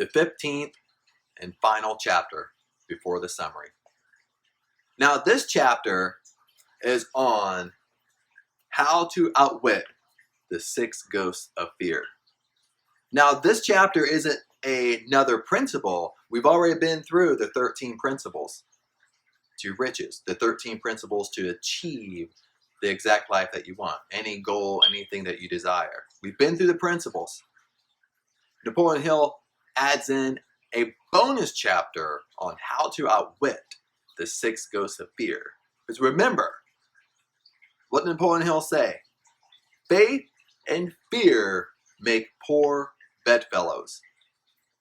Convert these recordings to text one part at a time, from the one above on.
the 15th and final chapter before the summary. Now, this chapter is on how to outwit the 6 ghosts of fear. Now, this chapter isn't another principle. We've already been through the 13 principles to riches, the 13 principles to achieve the exact life that you want, any goal, anything that you desire. We've been through the principles. Napoleon Hill adds in a bonus chapter on how to outwit the 6 ghosts of fear. Because remember, what did Napoleon Hill say? Faith and fear make poor bedfellows.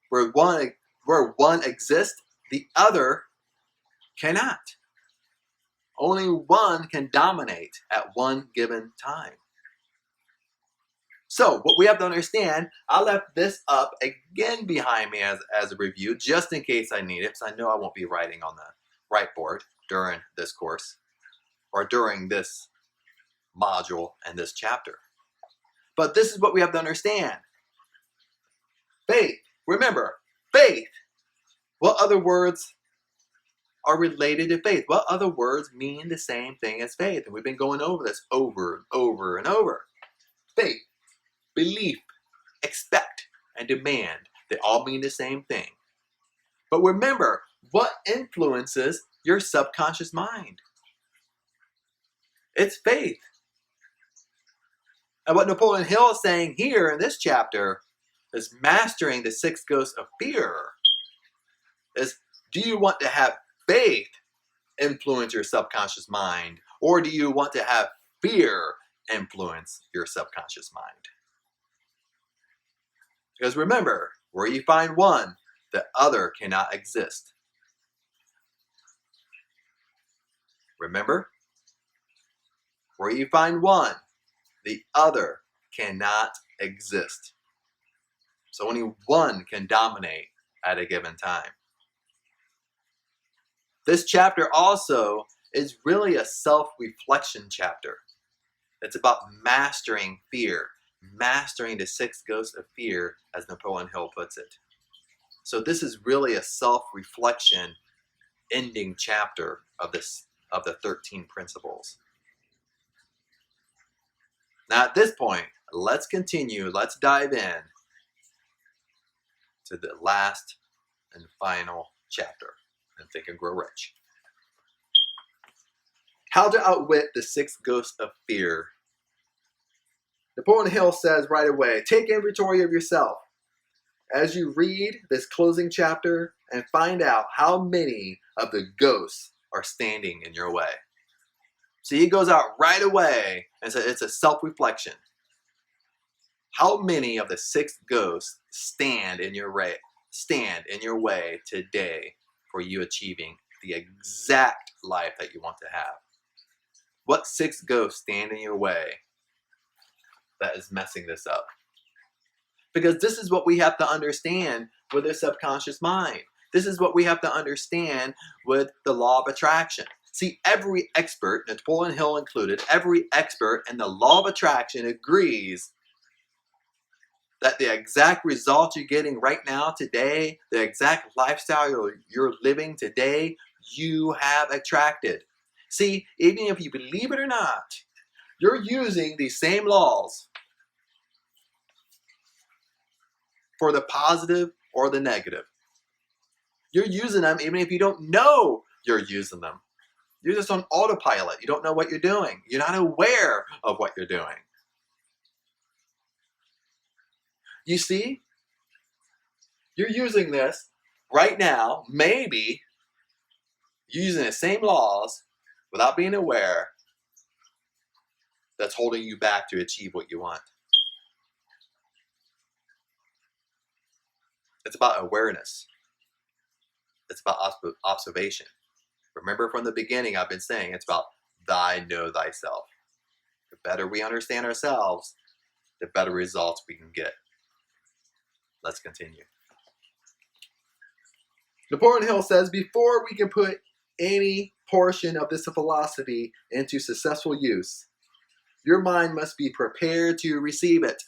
Where one exists, the other cannot. Only one can dominate at one given time. So, what we have to understand, I left this up again behind me as a review, just in case I need it, because I know I won't be writing on the whiteboard during this course, or during this module and this chapter. But this is what we have to understand. Faith. Remember, faith. What other words are related to faith? What other words mean the same thing as faith? And we've been going over this over and over and over. Faith, belief, expect, and demand. They all mean the same thing. But remember, what influences your subconscious mind? It's faith. And what Napoleon Hill is saying here in this chapter is mastering the 6 ghosts of fear. Do you want to have faith influence your subconscious mind, or do you want to have fear influence your subconscious mind? Because remember, where you find one, the other cannot exist. Remember, where you find one, the other cannot exist. So only one can dominate at a given time. This chapter also is really a self-reflection chapter. It's about mastering fear, mastering the 6 ghosts of fear, as Napoleon Hill puts it. So this is really a self-reflection ending chapter of the 13 principles. Now at this point, let's continue. Let's dive in to the last and final chapter in Think and Grow Rich. How to outwit the 6 ghosts of fear. Napoleon Hill says right away, take inventory of yourself as you read this closing chapter and find out how many of the ghosts are standing in your way. So he goes out right away and says it's a self-reflection. How many of the 6 ghosts stand in your way today for you achieving the exact life that you want to have? What 6 ghosts stand in your way that is messing this up? Because this is what we have to understand with the subconscious mind. This is what we have to understand with the law of attraction. See, every expert, Napoleon Hill included, every expert in the law of attraction agrees that the exact result you're getting right now today, the exact lifestyle you're living today, you have attracted. See, even if you believe it or not, you're using these same laws for the positive or the negative. You're using them even if you don't know you're using them. You're just on autopilot. You don't know what you're doing. You're not aware of what you're doing. You see, you're using this right now, maybe you're using the same laws without being aware, that's holding you back to achieve what you want. It's about awareness. It's about observation. Remember from the beginning, I've been saying it's about know thyself. The better we understand ourselves, the better results we can get. Let's continue. Napoleon Hill says, before we can put any portion of this philosophy into successful use, your mind must be prepared to receive it.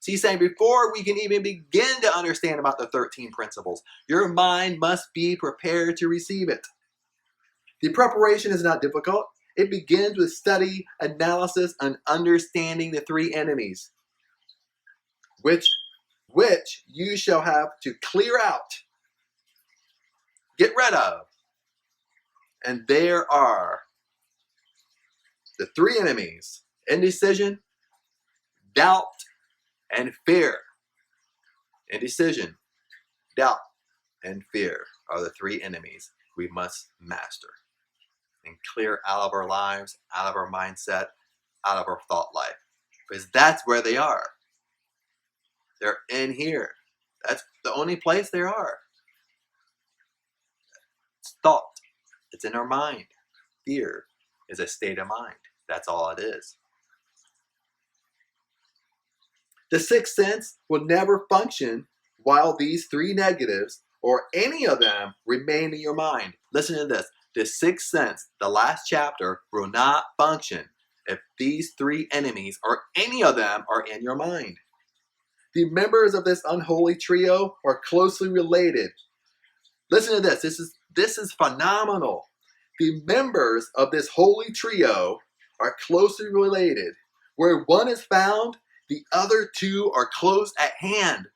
So he's saying before we can even begin to understand about the 13 principles, your mind must be prepared to receive it. The preparation is not difficult. It begins with study, analysis, and understanding the three enemies, which you shall have to clear out, get rid of. And there are the three enemies: indecision, doubt, and fear. Indecision, doubt, and fear are the three enemies we must master and clear out of our lives, out of our mindset, out of our thought life. Because that's where they are. They're in here. That's the only place they are. It's thought. It's in our mind. Fear is a state of mind. That's all it is. The sixth sense will never function while these three negatives or any of them remain in your mind. Listen to this. The sixth sense, the last chapter, will not function if these three enemies or any of them are in your mind. The members of this unholy trio are closely related. Listen to this. This is phenomenal. The members of this holy trio are closely related. Where one is found, the other two are close at hand.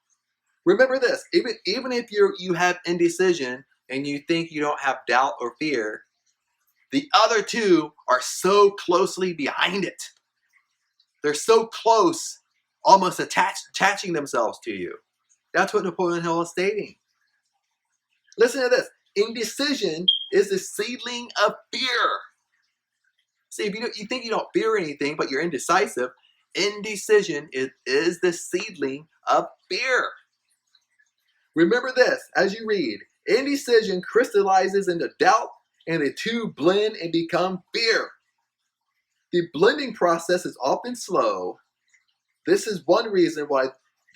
Remember this. Even if you have indecision and you think you don't have doubt or fear, the other two are so closely behind it. They're so close, almost attaching themselves to you. That's what Napoleon Hill is stating. Listen to this. Indecision is the seedling of fear. See, if you think you don't fear anything, but you're indecisive, indecision is the seedling of fear. Remember this as you read. Indecision crystallizes into doubt, and the two blend and become fear. The blending process is often slow. This is one reason why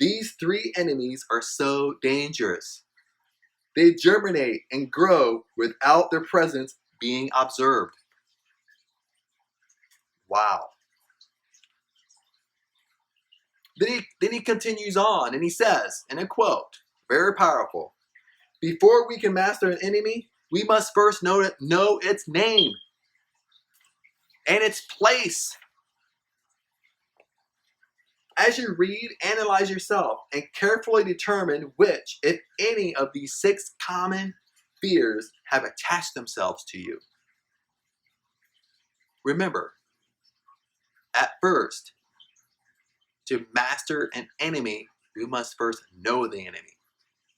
these three enemies are so dangerous. They germinate and grow without their presence being observed. Wow. Then he continues on and he says, in a quote, very powerful, before we can master an enemy, we must first know its name and its place. As you read, analyze yourself and carefully determine which, if any, of these six common fears have attached themselves to you. Remember, at first, to master an enemy, we must first know the enemy.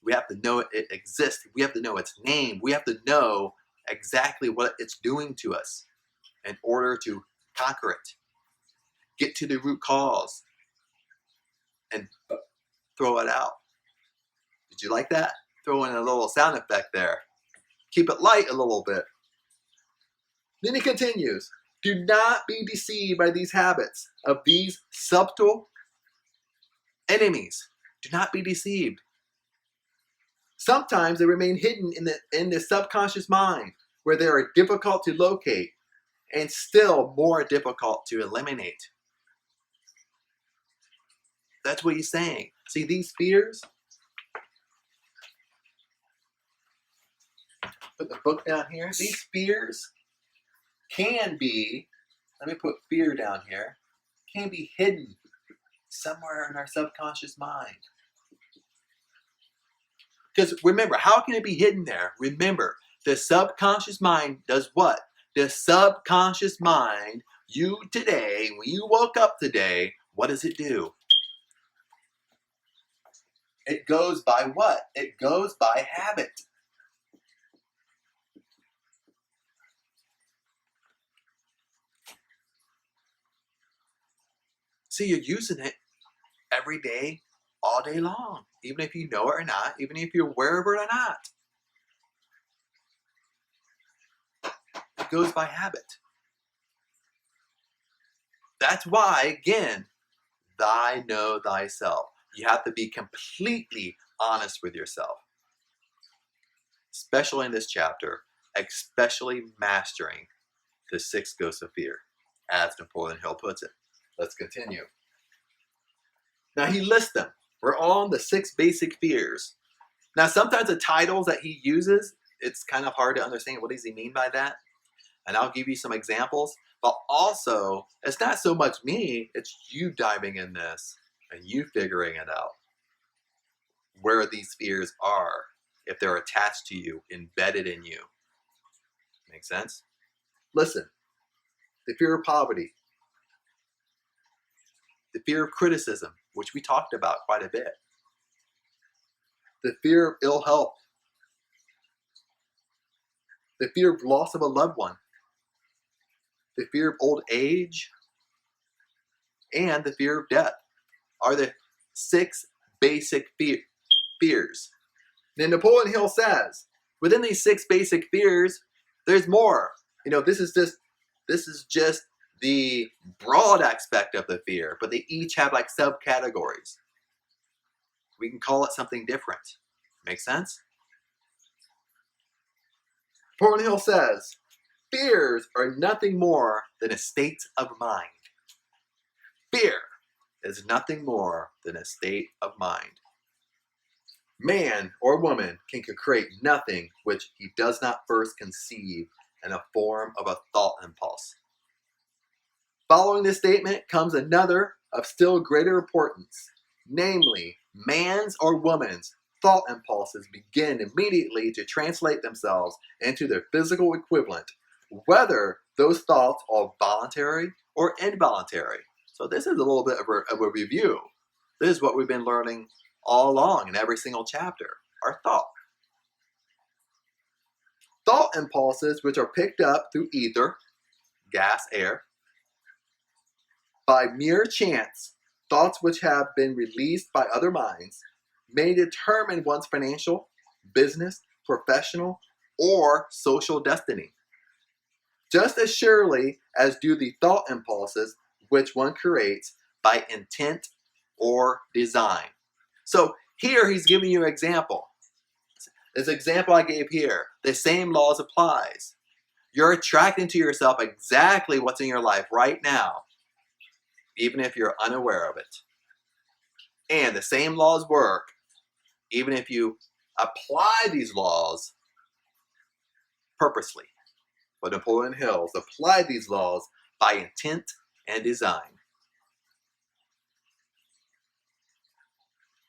We have to know it exists. We have to know its name. We have to know exactly what it's doing to us in order to conquer it. Get to the root cause and throw it out. Did you like that? Throw in a little sound effect there. Keep it light a little bit. Then he continues, do not be deceived by these habits of these subtle enemies. Do not be deceived. Sometimes they remain hidden in the subconscious mind, where they are difficult to locate and still more difficult to eliminate. That's what he's saying. See, these fears, put the book down here. These fears can be, let me put fear down here, can be hidden somewhere in our subconscious mind. Because remember, how can it be hidden there? Remember, the subconscious mind does what? The subconscious mind, you today, when you woke up today, what does it do? It goes by what? It goes by habit. See, you're using it every day, all day long, even if you know it or not, even if you're aware of it or not. It goes by habit. That's why, again, know thyself. You have to be completely honest with yourself. Especially in this chapter, especially mastering the six ghosts of fear, as Napoleon Hill puts it. Let's continue. Now he lists them. We're on the 6 basic fears. Now sometimes the titles that he uses, it's kind of hard to understand. What does he mean by that? And I'll give you some examples. But also, it's not so much me, it's you diving in this and you figuring it out. Where these fears are, if they're attached to you, embedded in you. Make sense? Listen, the fear of poverty, the fear of criticism, which we talked about quite a bit, the fear of ill health, the fear of loss of a loved one, the fear of old age, and the fear of death are the 6 basic fears. Then Napoleon Hill says, within these 6 basic fears, there's more. This is just the broad aspect of the fear, but they each have like subcategories. We can call it something different. Make sense? Napoleon Hill says, fears are nothing more than a state of mind. Fear is nothing more than a state of mind. Man or woman can create nothing which he does not first conceive in a form of a thought impulse. Following this statement comes another of still greater importance, namely, man's or woman's thought impulses begin immediately to translate themselves into their physical equivalent, whether those thoughts are voluntary or involuntary. So this is a little bit of a review. This is what we've been learning all along in every single chapter, our thought. Thought impulses which are picked up through ether, gas, air, by mere chance, thoughts which have been released by other minds, may determine one's financial, business, professional, or social destiny. Just as surely as do the thought impulses which one creates by intent or design. So here he's giving you an example. This example I gave here, the same laws applies. You're attracting to yourself exactly what's in your life right now, even if you're unaware of it. And the same laws work even if you apply these laws purposely. But Napoleon Hill applied these laws by intent and design.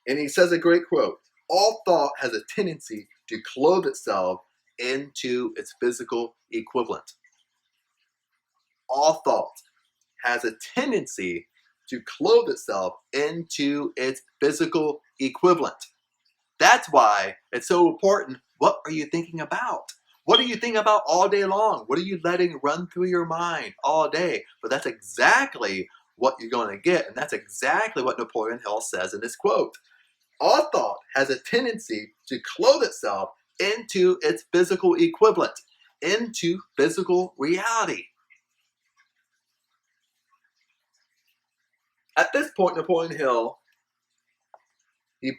And he says a great quote, all thought has a tendency to clothe itself into its physical equivalent. All thought has a tendency to clothe itself into its physical equivalent. That's why it's so important. What are you thinking about? What are you thinking about all day long? What are you letting run through your mind all day? But that's exactly what you're going to get. And that's exactly what Napoleon Hill says in this quote. All thought has a tendency to clothe itself into its physical equivalent, into physical reality. At this point, Napoleon Hill, he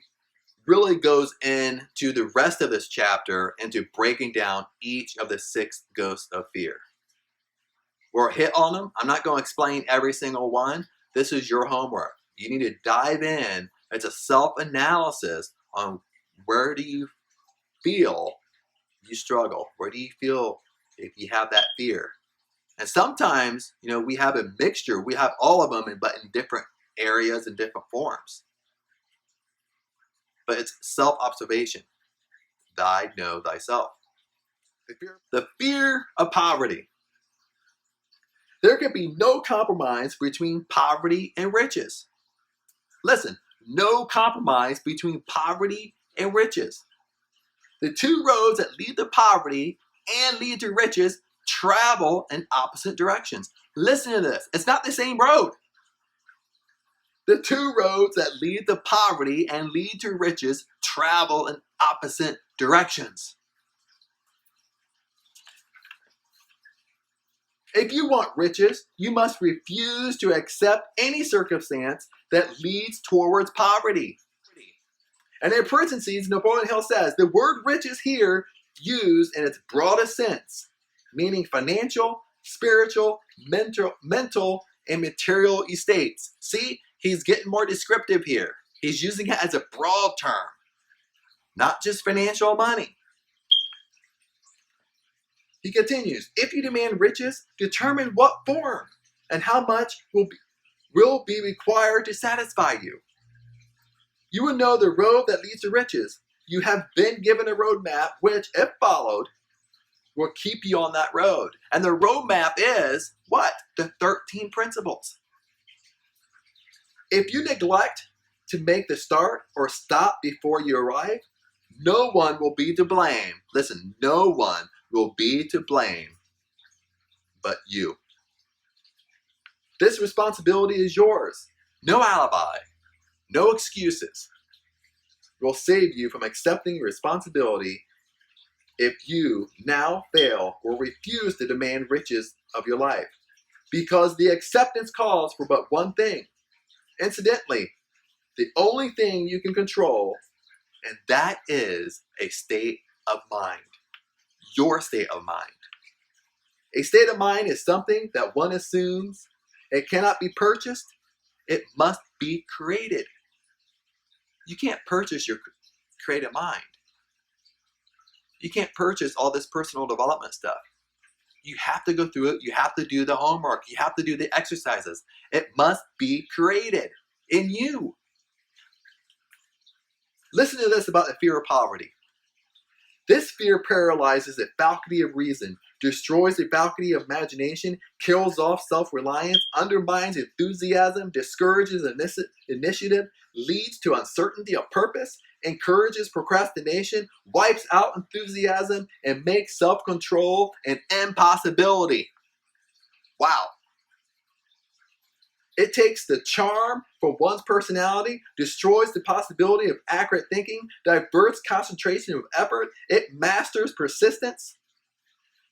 really goes into the rest of this chapter into breaking down each of the 6 ghosts of fear. We're hit on them. I'm not going to explain every single one. This is your homework. You need to dive in. It's a self-analysis on where do you feel you struggle? Where do you feel if you have that fear? And sometimes, we have a mixture. We have all of them, but in different areas and different forms. But it's self-observation. Thou know thyself. The fear of poverty. There can be no compromise between poverty and riches. Listen, no compromise between poverty and riches. The 2 roads that lead to poverty and lead to riches travel in opposite directions. Listen to this. It's not the same road. The 2 roads that lead to poverty and lead to riches travel in opposite directions. If you want riches, you must refuse to accept any circumstance that leads towards poverty. And in parentheses, Napoleon Hill says, the word riches here used in its broadest sense, meaning financial, spiritual, mental, and material estates. See, He's getting more descriptive here. He's using it as a broad term, not just financial money. He continues, if you demand riches, determine what form and how much will be required to satisfy you. You will know the road that leads to riches. You have been given a roadmap which, if followed, will keep you on that road. And the roadmap is what? The 13 principles. If you neglect to make the start or stop before you arrive, no one will be to blame. Listen, no one will be to blame but you. This responsibility is yours. No alibi, no excuses will save you from accepting responsibility if you now fail or refuse to demand riches of your life. Because the acceptance calls for but one thing. Incidentally, the only thing you can control, and that is a state of mind. Your state of mind. A state of mind is something that one assumes it cannot be purchased. It must be created. You can't purchase your creative mind. You can't purchase all this personal development stuff. You have to go through it. You have to do the homework. You have to do the exercises. It must be created in you. Listen to this about the fear of poverty. This fear paralyzes the faculty of reason, destroys the faculty of imagination, kills off self-reliance, undermines enthusiasm, discourages initiative, leads to uncertainty of purpose, encourages procrastination, wipes out enthusiasm, and makes self-control an impossibility. Wow. It takes the charm for one's personality, destroys the possibility of accurate thinking, diverts concentration of effort, it masters persistence,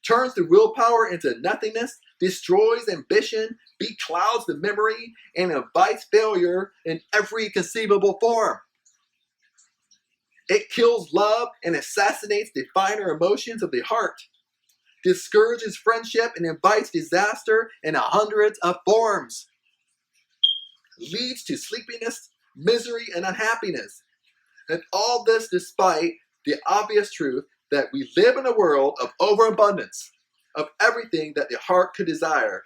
turns the willpower into nothingness, destroys ambition, beclouds the memory, and invites failure in every conceivable form. It kills love and assassinates the finer emotions of the heart, discourages friendship and invites disaster in hundreds of forms, leads to sleepiness, misery, and unhappiness. And all this despite the obvious truth that we live in a world of overabundance of everything that the heart could desire,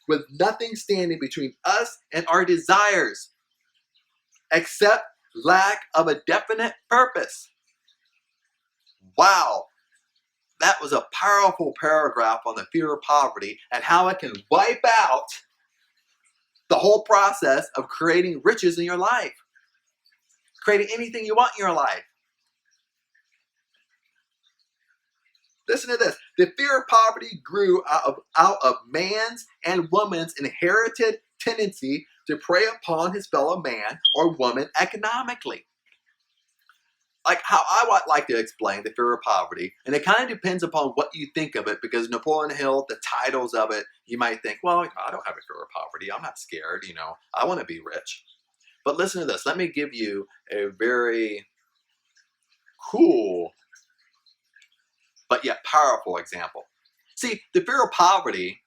with nothing standing between us and our desires, except lack of a definite purpose. Wow, that was a powerful paragraph on the fear of poverty and how it can wipe out the whole process of creating riches in your life, creating anything you want in your life. Listen to this. The fear of poverty grew out of man's and woman's inherited tendency to prey upon his fellow man or woman economically. Like how I would like to explain the fear of poverty, and it kind of depends upon what you think of it, because Napoleon Hill, the titles of it, you might think, well, I don't have a fear of poverty. I'm not scared, I want to be rich. But listen to this. Let me give you a very cool but yet powerful example. See, the fear of poverty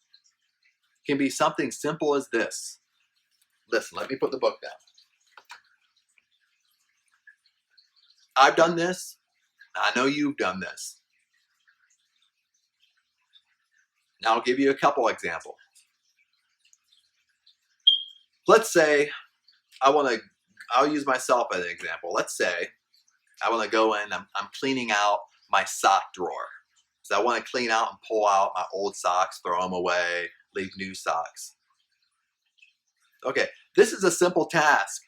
can be something simple as this. Listen, let me put the book down. I've done this. I know you've done this. Now I'll give you a couple examples. Let's say I'll use myself as an example. Let's say I want to go in, I'm cleaning out my sock drawer. So I want to clean out and pull out my old socks, throw them away, leave new socks. Okay, this is a simple task.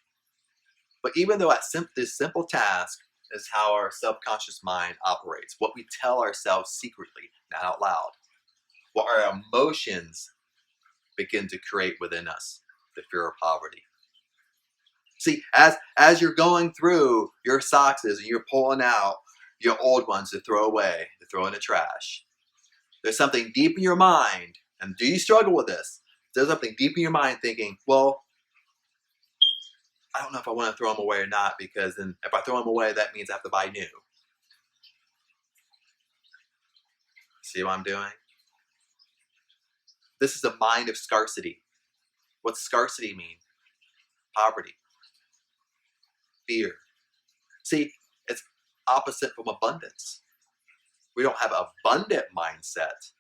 But even though this simple task is how our subconscious mind operates, what we tell ourselves secretly, not out loud, what our emotions begin to create within us, the fear of poverty. See, as you're going through your socks and you're pulling out your old ones to throw away, to throw in the trash, there's something deep in your mind, and do you struggle with this? There's something deep in your mind thinking, well, I don't know if I want to throw them away or not, because then if I throw them away, that means I have to buy new. See what I'm doing? This is a mind of scarcity. What's scarcity mean? Poverty. Fear. See, it's opposite from abundance. We don't have an abundant mindset.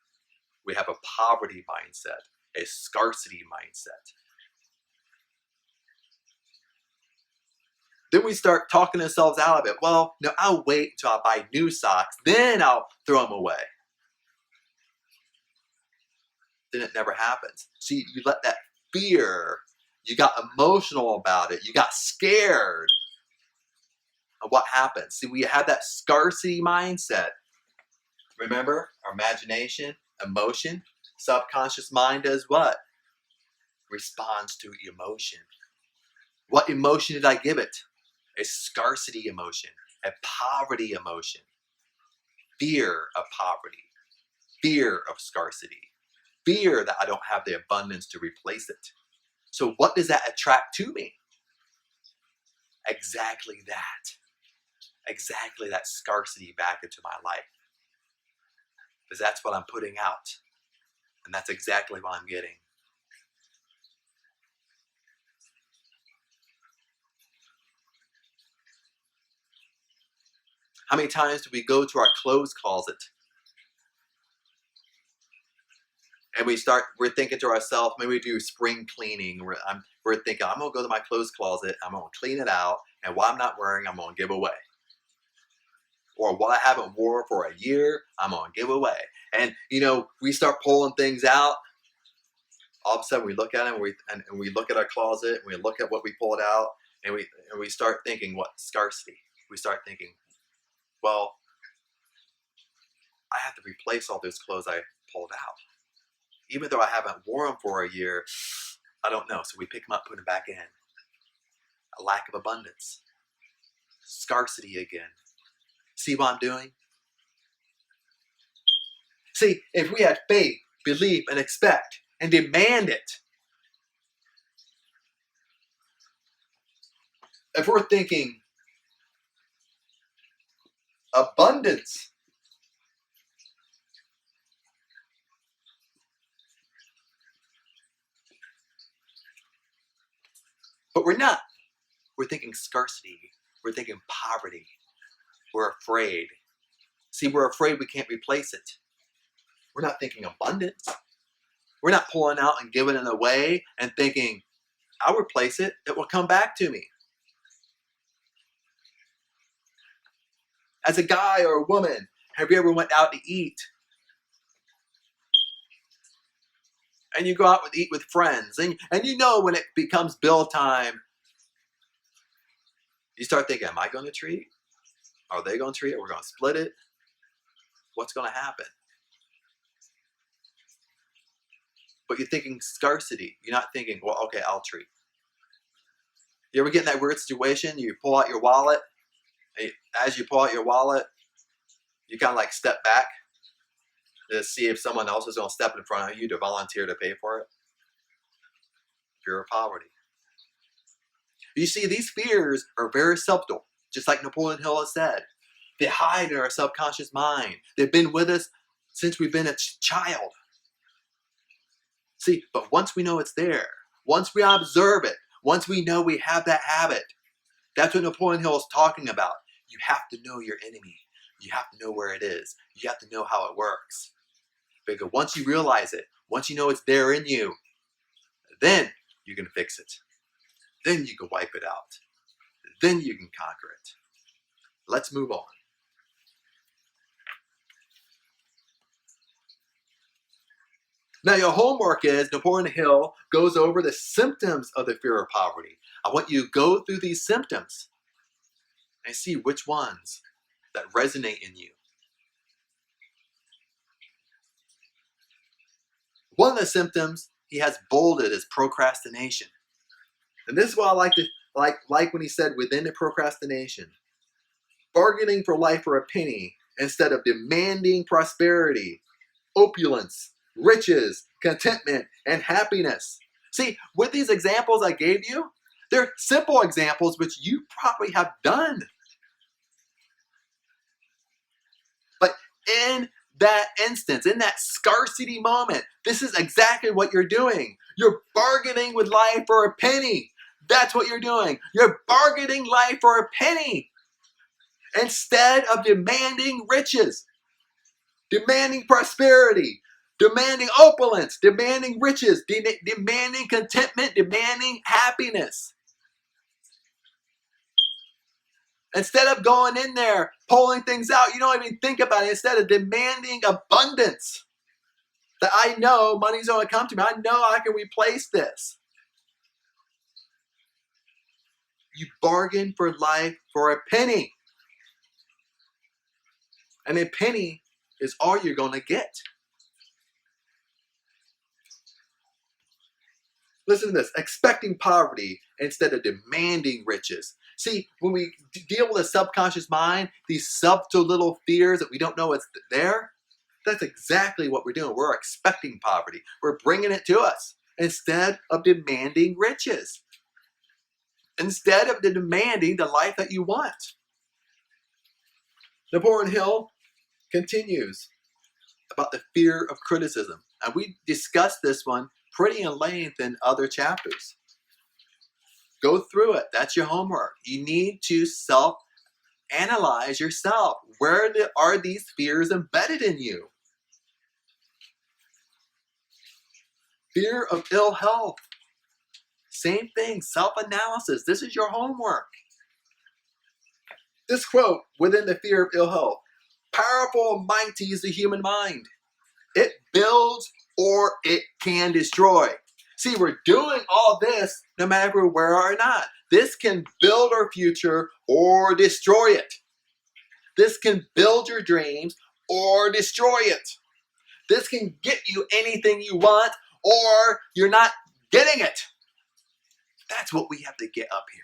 We have a poverty mindset, a scarcity mindset. Then we start talking ourselves out of it. Well, no, I'll wait till I buy new socks, then I'll throw them away. Then it never happens. See, you let that fear, you got emotional about it, you got scared. And what happens? See, we have that scarcity mindset. Remember, our imagination, emotion, subconscious mind does what? Responds to emotion. What emotion did I give it? A scarcity emotion, a poverty emotion, fear of poverty, fear of scarcity, fear that I don't have the abundance to replace it. So what does that attract to me? Exactly that scarcity back into my life. Because that's what I'm putting out. And that's exactly what I'm getting. How many times do we go to our clothes closet and we're thinking to ourselves, maybe we do spring cleaning. We're thinking, I'm going to go to my clothes closet, I'm going to clean it out, and what I'm not wearing, I'm going to give away. Or what I haven't worn for a year, I'm going to give away. And, we start pulling things out. All of a sudden we look at it and we look at our closet, and we look at what we pulled out, and we start thinking, what? Scarcity. We start thinking, well, I have to replace all those clothes I pulled out. Even though I haven't worn them for a year, I don't know. So we pick them up, put them back in. A lack of abundance. Scarcity again. See what I'm doing? See, if we had faith, believe, and expect, and demand it, if we're thinking abundance, but we're not. We're thinking scarcity. We're thinking poverty. We're afraid. See, we're afraid we can't replace it. We're not thinking abundance. We're not pulling out and giving it away and thinking, I'll replace it. It will come back to me. As a guy or a woman, have you ever went out to eat? And you go out to eat with friends. And when it becomes bill time, you start thinking, am I going to treat? Are they going to treat? We're going to split it? What's going to happen? But you're thinking scarcity. You're not thinking, well, okay, I'll treat. You ever get in that weird situation? You pull out your wallet. And as you pull out your wallet, you kind of like step back to see if someone else is going to step in front of you to volunteer to pay for it. Fear of poverty. You see, these fears are very subtle, just like Napoleon Hill has said. They hide in our subconscious mind. They've been with us since we've been a child. See, but once we know it's there, once we observe it, once we know we have that habit, that's what Napoleon Hill is talking about. You have to know your enemy. You have to know where it is. You have to know how it works. Because once you realize it, once you know it's there in you, then you can fix it. Then you can wipe it out. Then you can conquer it. Let's move on. Now your homework is, Napoleon Hill goes over the symptoms of the fear of poverty. I want you to go through these symptoms and see which ones that resonate in you. One of the symptoms he has bolded is procrastination. And this is what I like when he said within the procrastination, bargaining for life for a penny instead of demanding prosperity, opulence, riches, contentment, and happiness. See, with these examples I gave you, they're simple examples which you probably have done. But in that instance, in that scarcity moment, this is exactly what you're doing. You're bargaining with life for a penny. That's what you're doing. You're bargaining life for a penny instead of demanding riches, demanding prosperity, demanding opulence, demanding riches, demanding contentment, demanding happiness. Instead of going in there, pulling things out, you don't even think about it. Instead of demanding abundance, that I know money's going to come to me. I know I can replace this. You bargain for life for a penny. And a penny is all you're going to get. Listen to this. Expecting poverty instead of demanding riches. See, when we deal with a subconscious mind, these subtle little fears that we don't know what's there, that's exactly what we're doing. We're expecting poverty. We're bringing it to us instead of demanding riches. Instead of demanding the life that you want. Napoleon Hill continues about the fear of criticism. And we discussed this one pretty in length in other chapters. Go through it. That's your homework. You need to self-analyze yourself. Where are these fears embedded in you? Fear of ill health. Same thing, self-analysis. This is your homework. This quote within the fear of ill health. Powerful and mighty is the human mind. It builds or it can destroy. See, we're doing all this no matter if we're aware or not. This can build our future or destroy it. This can build your dreams or destroy it. This can get you anything you want or you're not getting it. That's what we have to get up here.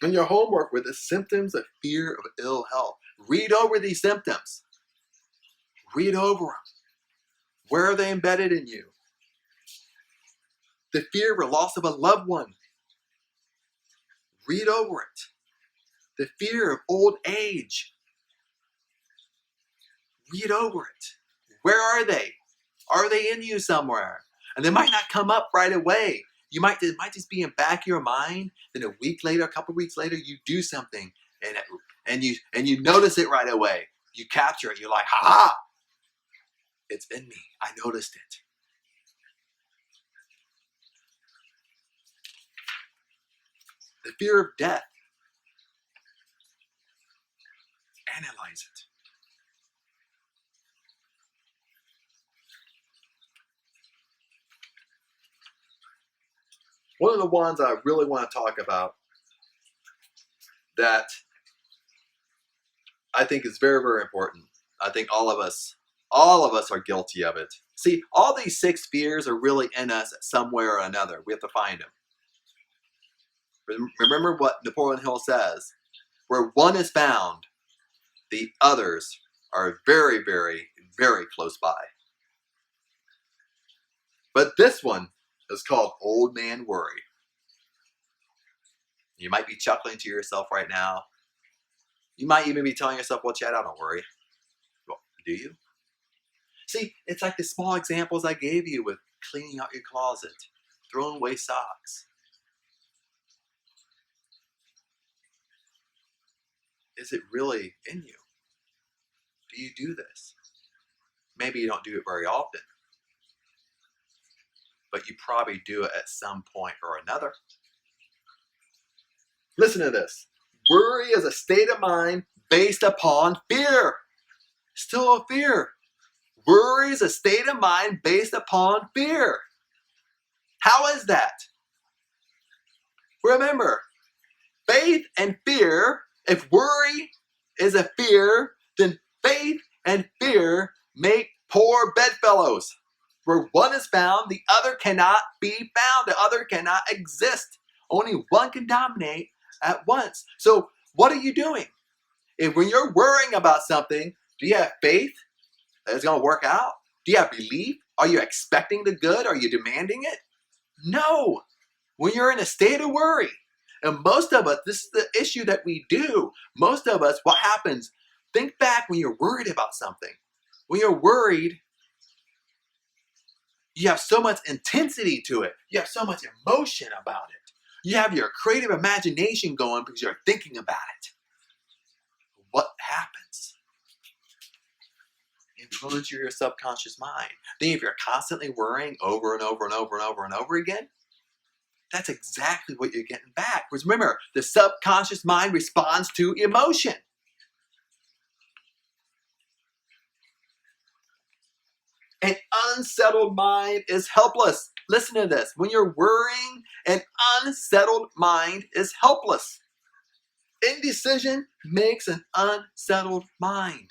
In your homework with the symptoms of fear of ill health, read over these symptoms. Read over them. Where are they embedded in you? The fear of a loss of a loved one. Read over it. The fear of old age. Read over it. Where are they? Are they in you somewhere? And they might not come up right away. It might just be in the back of your mind. Then a week later, a couple of weeks later, you do something and you notice it right away. You capture it. You're like, ha ha! It's in me. I noticed it. The fear of death. Analyze it. One of the ones I really want to talk about that I think is very, very important. I think all of us are guilty of it. See, all these 6 fears are really in us somewhere or another. We have to find them. Remember what Napoleon Hill says, where one is found, the others are very, very, very close by. But this one is called Old Man Worry. You might be chuckling to yourself right now. You might even be telling yourself, well, Chad, I don't worry. Well, do you? See, it's like the small examples I gave you with cleaning out your closet, throwing away socks. Is it really in you? Do you do this? Maybe you don't do it very often, but you probably do it at some point or another. Listen to this. Worry is a state of mind based upon fear. Still a fear. Worry is a state of mind based upon fear. How is that? Remember, faith and fear, if worry is a fear, then faith and fear make poor bedfellows. Where one is found, the other cannot be found. The other cannot exist. Only one can dominate at once. So what are you doing? When you're worrying about something, do you have faith that it's going to work out? Do you have belief? Are you expecting the good? Are you demanding it? No. When you're in a state of worry, and most of us, this is the issue that we do. Most of us, what happens? Think back when you're worried about something. When you're worried, You have so much intensity to it. You have so much emotion about it. You have your creative imagination going because you're thinking about it. What happens? Influence your subconscious mind. Then if you're constantly worrying over and over and over and over and over again, that's exactly what you're getting back. Because remember, the subconscious mind responds to emotion. An unsettled mind is helpless. Listen to this. When you're worrying, an unsettled mind is helpless. Indecision makes an unsettled mind.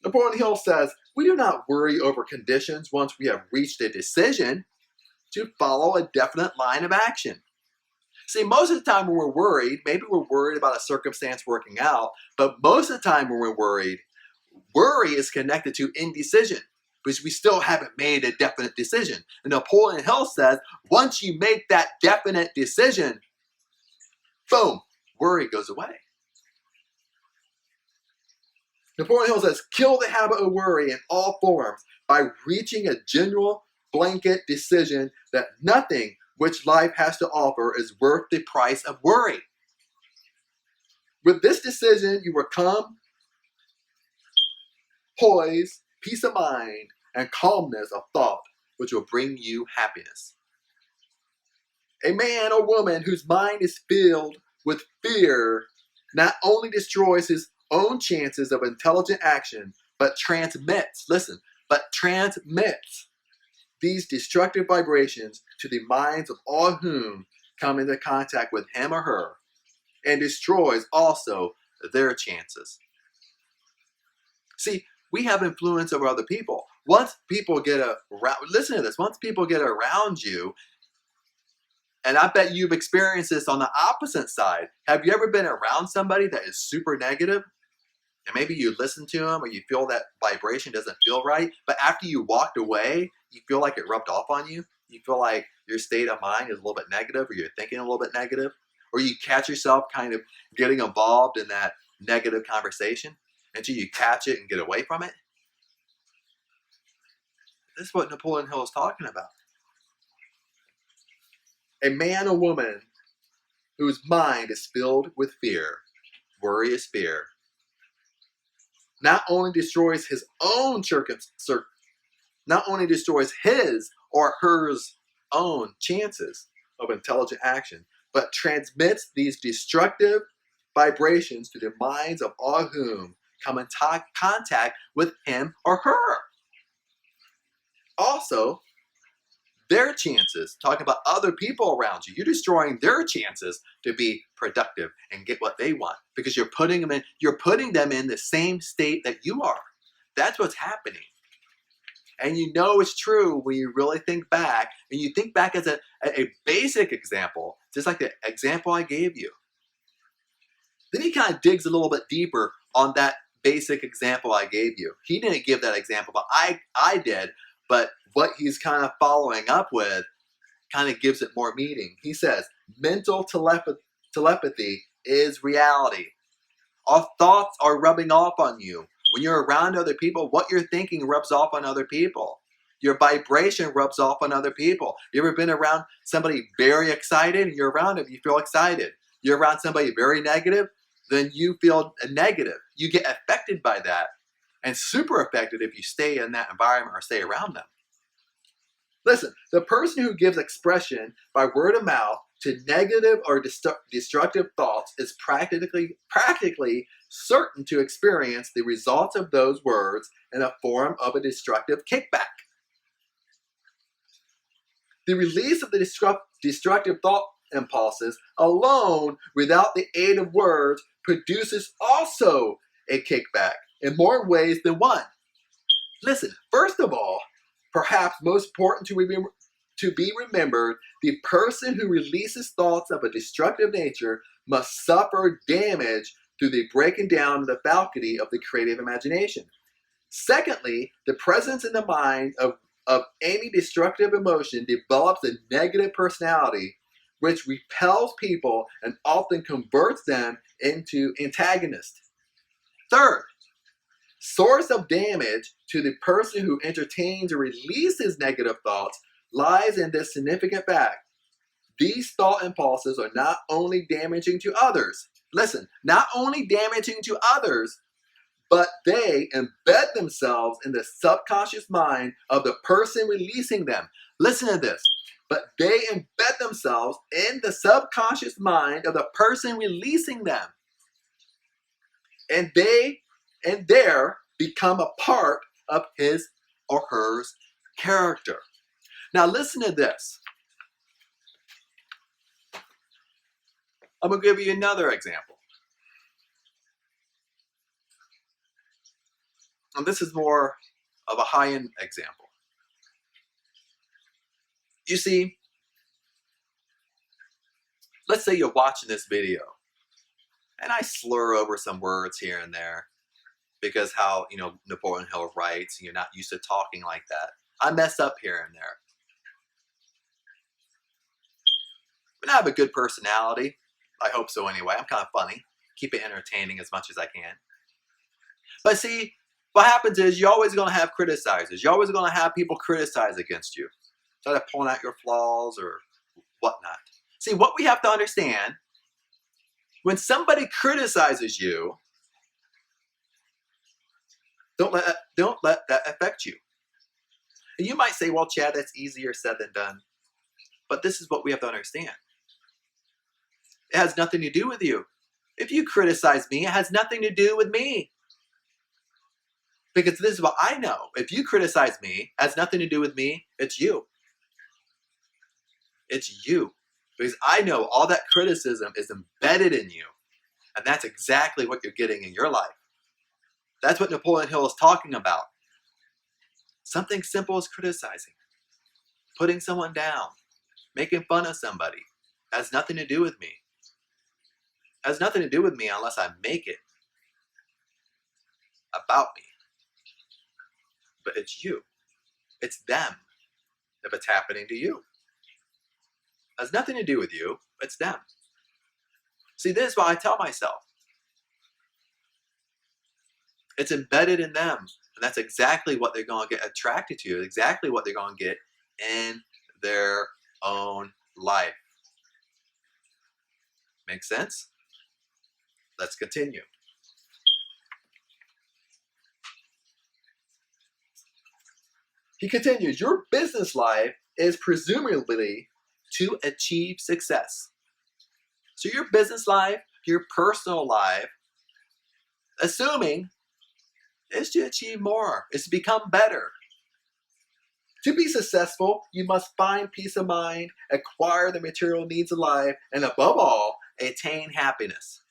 Napoleon Hill says, we do not worry over conditions once we have reached a decision to follow a definite line of action. See, most of the time when we're worried, maybe we're worried about a circumstance working out, but most of the time when we're worried, worry is connected to indecision because we still haven't made a definite decision. And Napoleon Hill says, once you make that definite decision, boom, worry goes away. Napoleon Hill says, kill the habit of worry in all forms by reaching a general blanket decision that nothing which life has to offer is worth the price of worry. With this decision, you will come poise, peace of mind, and calmness of thought, which will bring you happiness. A man or woman whose mind is filled with fear not only destroys his own chances of intelligent action, but transmits these destructive vibrations to the minds of all whom come into contact with him or her, and destroys also their chances. See, we have influence over other people. Once people get around, listen to this, once people get around you, and I bet you've experienced this on the opposite side. Have you ever been around somebody that is super negative? And maybe you listen to them or you feel that vibration doesn't feel right, but after you walked away, you feel like it rubbed off on you. You feel like your state of mind is a little bit negative, or you're thinking a little bit negative, or you catch yourself kind of getting involved in that negative conversation until you catch it and get away from it. This is what Napoleon Hill is talking about. A man or woman whose mind is filled with fear, worry is fear, not only destroys his own not only destroys his or hers own chances of intelligent action, but transmits these destructive vibrations to the minds of all whom come in contact with him or her. Also, their chances, talking about other people around you, you're destroying their chances to be productive and get what they want because you're putting them in the same state that you are. That's what's happening. And you know it's true when you really think back, and you think back as a basic example, just like the example I gave you. Then he kind of digs a little bit deeper on that basic example I gave you. He didn't give that example, but I did. But what he's kind of following up with kind of gives it more meaning. He says, mental telepathy is reality. Our thoughts are rubbing off on you. When you're around other people, what you're thinking rubs off on other people. Your vibration rubs off on other people. You ever been around somebody very excited and you're around them, you feel excited. You're around somebody very negative, then you feel negative. You get affected by that, and super affected if you stay in that environment or stay around them. Listen, the person who gives expression by word of mouth to negative or destructive thoughts is practically certain to experience the results of those words in a form of a destructive kickback. The release of the destructive thought impulses alone, without the aid of words, produces also a kickback in more ways than one. Listen, first of all, perhaps most important to be remembered, the person who releases thoughts of a destructive nature must suffer damage through the breaking down of the faculty of the creative imagination. Secondly, the presence in the mind of any destructive emotion develops a negative personality which repels people and often converts them into antagonists. Third, source of damage to the person who entertains or releases negative thoughts lies in this significant fact. These thought impulses are not only damaging to others, listen, not only damaging to others, but they embed themselves in the subconscious mind of the person releasing them. Listen to this. But they embed themselves in the subconscious mind of the person releasing them. And there become a part of his or her character. Now listen to this. I'm going to give you another example. And this is more of a high-end example. You see, let's say you're watching this video, and I slur over some words here and there because how, Napoleon Hill writes, and you're not used to talking like that. I mess up here and there. But I have a good personality. I hope so anyway. I'm kind of funny. Keep it entertaining as much as I can. But see, what happens is you're always going to have criticizers. You're always going to have people criticize against you. Try to point out your flaws or whatnot. See, what we have to understand, when somebody criticizes you, don't let that affect you. And you might say, well, Chad, that's easier said than done. But this is what we have to understand. It has nothing to do with you. If you criticize me, it has nothing to do with me. Because this is what I know. If you criticize me, it has nothing to do with me. It's you. It's you. Because I know all that criticism is embedded in you. And that's exactly what you're getting in your life. That's what Napoleon Hill is talking about. Something simple as criticizing. Putting someone down. Making fun of somebody. Has nothing to do with me. Has nothing to do with me unless I make it about me. But it's you. It's them if it's happening to you. It has nothing to do with you. It's them. See, this is what I tell myself. It's embedded in them. And that's exactly what they're going to get attracted to. Exactly what they're going to get in their own life. Make sense? Let's continue. He continues, your business life is presumably to achieve success. So your business life, your personal life, assuming, is to achieve more, is to become better. To be successful, you must find peace of mind, acquire the material needs of life, and above all, attain happiness.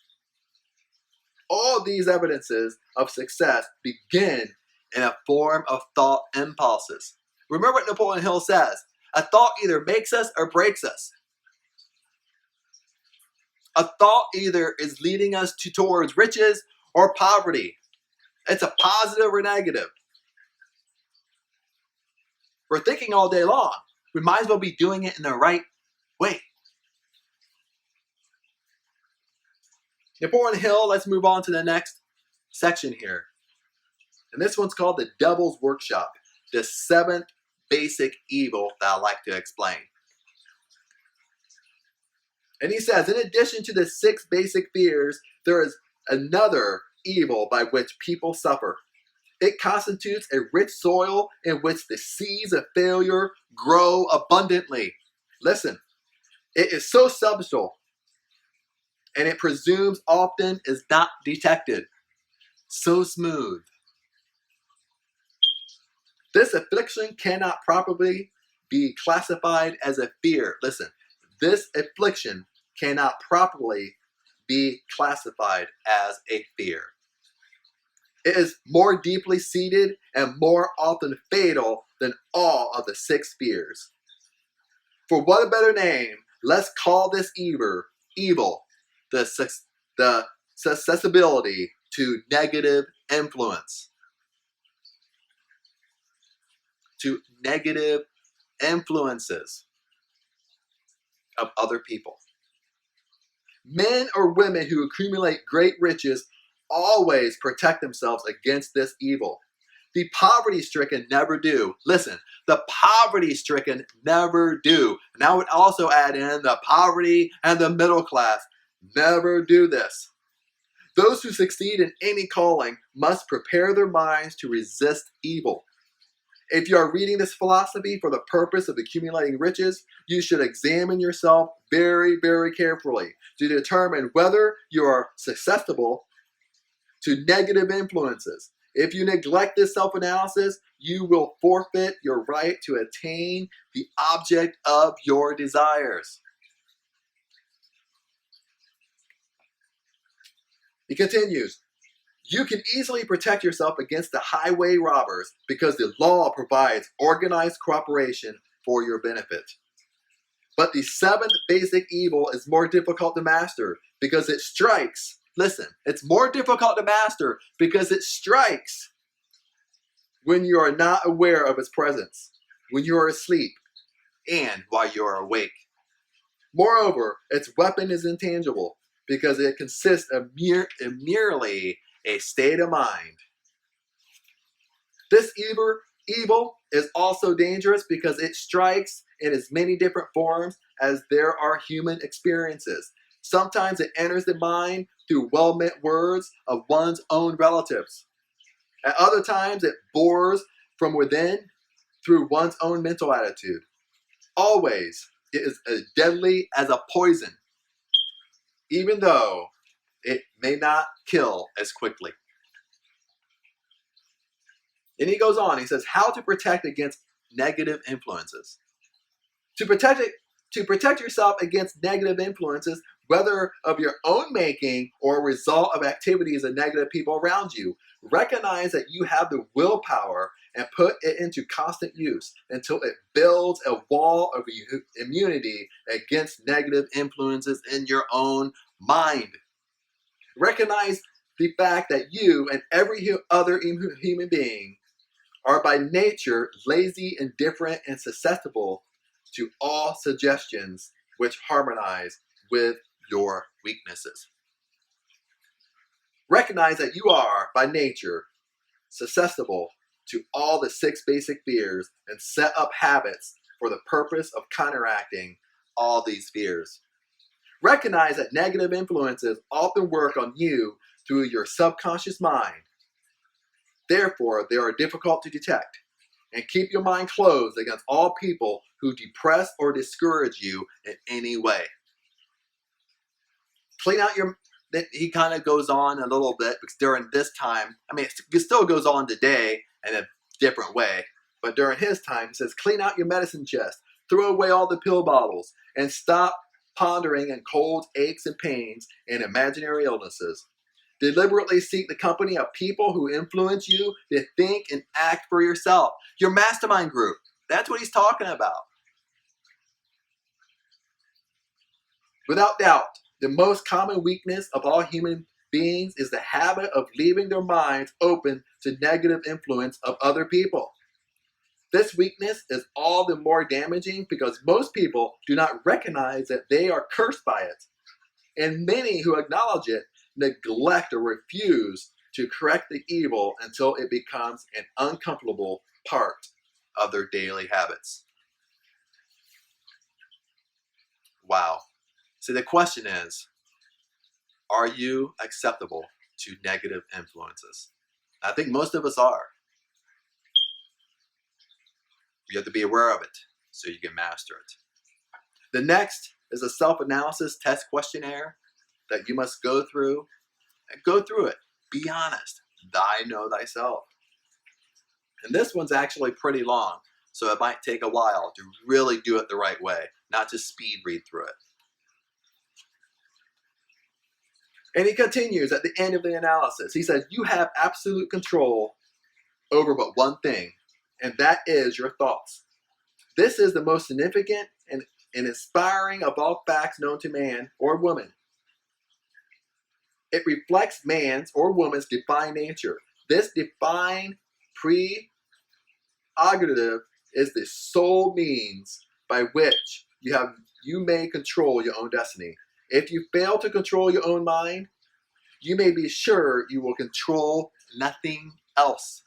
All these evidences of success begin in a form of thought impulses. Remember what Napoleon Hill says, a thought either makes us or breaks us. A thought either is leading us towards riches or poverty. It's a positive or negative. We're thinking all day long. We might as well be doing it in the right way. Napoleon Hill, let's move on to the next section here. And this one's called the Devil's Workshop, the 7th basic evil that I like to explain. And he says, in addition to the 6 basic fears, there is another evil by which people suffer. It constitutes a rich soil in which the seeds of failure grow abundantly. Listen, it is so subtle, and it presumes often is not detected. So smooth. This affliction cannot properly be classified as a fear. Listen, this affliction cannot properly be classified as a fear. It is more deeply seated and more often fatal than all of the 6 fears. For what a better name, let's call this evil, the susceptibility to negative influence. To negative influences of other people. Men or women who accumulate great riches always protect themselves against this evil. The poverty-stricken never do. Listen, the poverty-stricken never do. And I would also add in the poverty and the middle class. Never do this. Those who succeed in any calling must prepare their minds to resist evil. If you are reading this philosophy for the purpose of accumulating riches, you should examine yourself very, very carefully to determine whether you are susceptible to negative influences. If you neglect this self-analysis, you will forfeit your right to attain the object of your desires. He continues, you can easily protect yourself against the highway robbers because the law provides organized cooperation for your benefit. But the seventh basic evil is more difficult to master because it strikes. Listen, it's more difficult to master because it strikes when you are not aware of its presence, when you are asleep, and while you are awake. Moreover, its weapon is intangible because it consists of merely a state of mind. This evil is also dangerous because it strikes in as many different forms as there are human experiences. Sometimes it enters the mind through well-meant words of one's own relatives. At other times, it bores from within through one's own mental attitude. Always, it is as deadly as a poison, even though it may not kill as quickly. And he goes on, he says, how to protect against negative influences. To protect yourself against negative influences, whether of your own making or a result of activities of negative people around you, recognize that you have the willpower and put it into constant use until it builds a wall of immunity against negative influences in your own mind. Recognize the fact that you and every other human being are by nature lazy, indifferent, and susceptible to all suggestions which harmonize with your weaknesses. Recognize that you are by nature susceptible to all the 6 basic fears and set up habits for the purpose of counteracting all these fears. Recognize that negative influences often work on you through your subconscious mind. Therefore, they are difficult to detect. And keep your mind closed against all people who depress or discourage you in any way. Clean out your... He kind of goes on a little bit because during this time, I mean, it still goes on today in a different way, but during his time, he says, clean out your medicine chest, throw away all the pill bottles, and stop pondering on colds, aches, and pains and imaginary illnesses. Deliberately seek the company of people who influence you to think and act for yourself. Your mastermind group. That's what he's talking about. Without doubt, the most common weakness of all human beings is the habit of leaving their minds open to negative influence of other people. This weakness is all the more damaging because most people do not recognize that they are cursed by it. And many who acknowledge it neglect or refuse to correct the evil until it becomes an uncomfortable part of their daily habits. Wow. So the question is, are you acceptable to negative influences? I think most of us are. You have to be aware of it so you can master it. The next is a self-analysis test questionnaire that you must go through. And go through it. Be honest. Thou know thyself. And this one's actually pretty long, so it might take a while to really do it the right way, not just speed read through it. And he continues at the end of the analysis. He says, you have absolute control over but one thing, and that is your thoughts. This is the most significant and inspiring of all facts known to man or woman. It reflects man's or woman's divine nature. This divine prerogative is the sole means by which you may control your own destiny. If you fail to control your own mind, you may be sure you will control nothing else.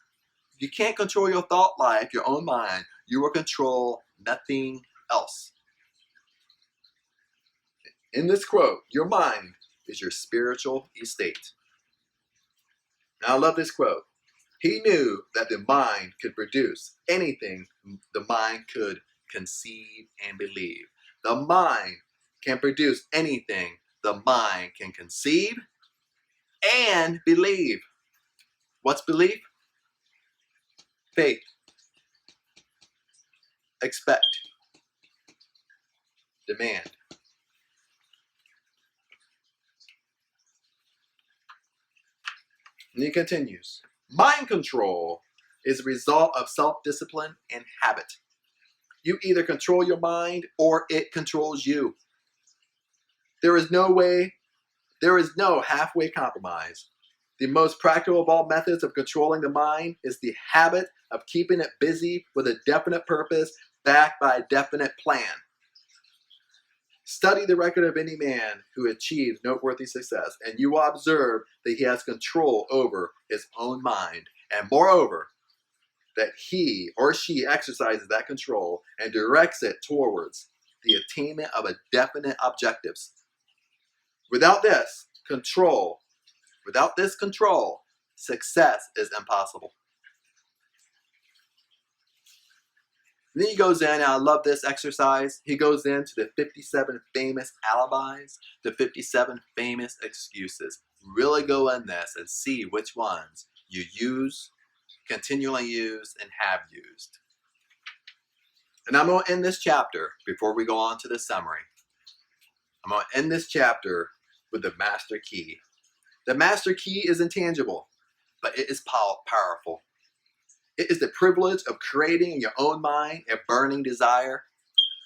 You can't control your thought life, your own mind. You will control nothing else. In this quote, your mind is your spiritual estate. Now, I love this quote. He knew that the mind could produce anything the mind could conceive and believe. The mind can produce anything the mind can conceive and believe. What's belief? Faith. Expect. Demand. And he continues. Mind control is a result of self-discipline and habit. You either control your mind or it controls you. There is no halfway compromise. The most practical of all methods of controlling the mind is the habit of keeping it busy with a definite purpose backed by a definite plan. Study the record of any man who achieves noteworthy success, and you will observe that he has control over his own mind, and moreover, that he or she exercises that control and directs it towards the attainment of a definite objectives. Without this control, success is impossible. And then he goes in, and I love this exercise. He goes into the 57 famous alibis, the 57 famous excuses. Really go in this and see which ones you use, continually use, and have used. And I'm going to end this chapter before we go on to the summary. I'm going to end this chapter with the master key. The master key is intangible, but it is powerful. It is the privilege of creating in your own mind a burning desire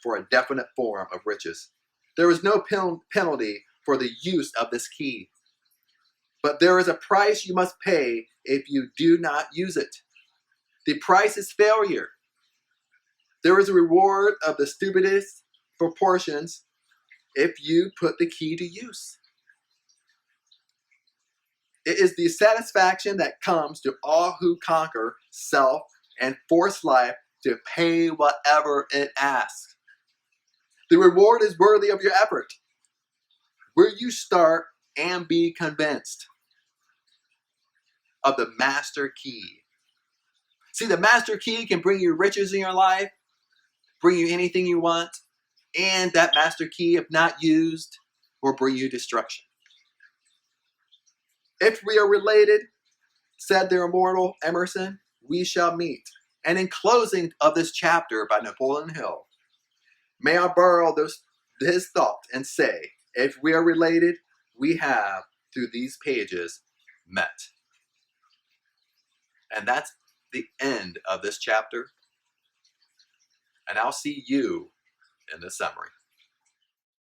for a definite form of riches. There is no penalty for the use of this key, but there is a price you must pay if you do not use it. The price is failure. There is a reward of the stupidest proportions if you put the key to use. It is the satisfaction that comes to all who conquer self and force life to pay whatever it asks. The reward is worthy of your effort. Will you start and be convinced of the master key? See, the master key can bring you riches in your life, bring you anything you want, and that master key, if not used, will bring you destruction. If we are related, said the immortal Emerson, we shall meet. And in closing of this chapter by Napoleon Hill, may I borrow his thought and say, if we are related, we have, through these pages, met. And that's the end of this chapter. And I'll see you in the summary.